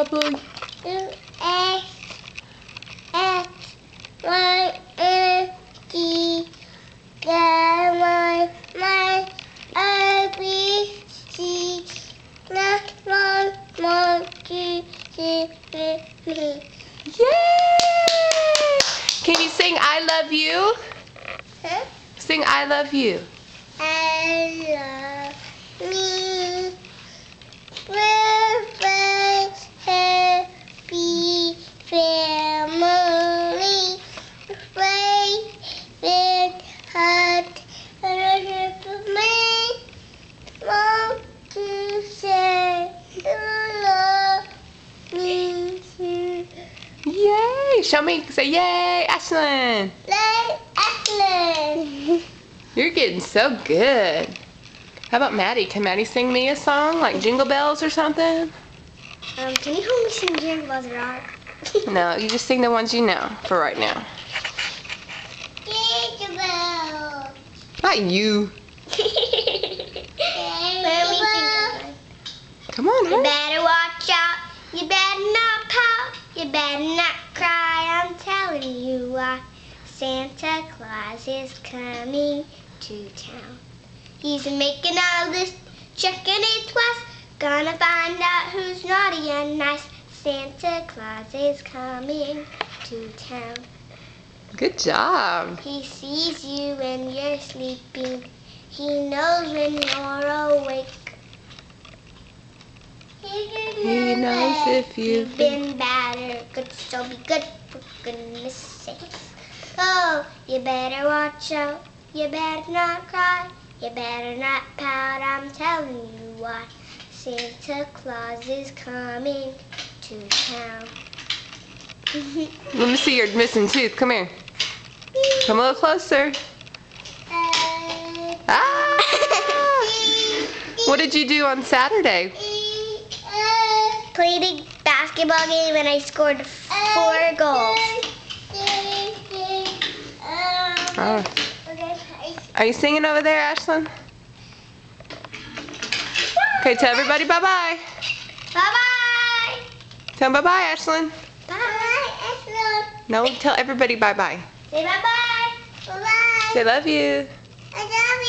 W X X Y N G Y A B C D 1 2 3 Yay! Can you sing I love you? Huh? Sing I love you. I love me. We're happy family. Favorite heart for me. Want to say you love me too. Yay! Show me. Say yay, Ashlyn. Excellent. You're getting so good. How about Maddie? Can Maddie sing me a song like Jingle Bells or something? Can you help me sing Jingle Bells Rock? No, you just sing the ones you know for right now. Jingle Bells. Not you. Come on, You hurry. better watch out. You better not pout. You better not cry. I'm telling you why. Santa Claus is coming to town. He's making a list, checking it twice. Gonna find out who's naughty and nice. Santa Claus is coming to town. Good job. He sees you when you're sleeping. He knows when you're awake. He knows if you've been bad or good, so be good for goodness sake. Oh, you better watch out. You better not cry. You better not pout. I'm telling you why. Santa Claus is coming to town. Let me see your missing tooth. Come here. Come a little closer. Ah! What did you do on Saturday? Played a basketball game and I scored 4 goals. Oh. Are you singing over there, Ashlyn? Okay, tell everybody bye-bye. Bye-bye. Tell them bye-bye, Ashlyn. Bye, Ashlyn. No, tell everybody bye-bye. Say bye-bye. Bye-bye. Say love you. I love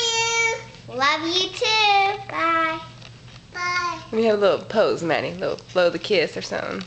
you. Love you too. Bye. Bye. Let me have a little pose, Maddie. A little blow the kiss or something.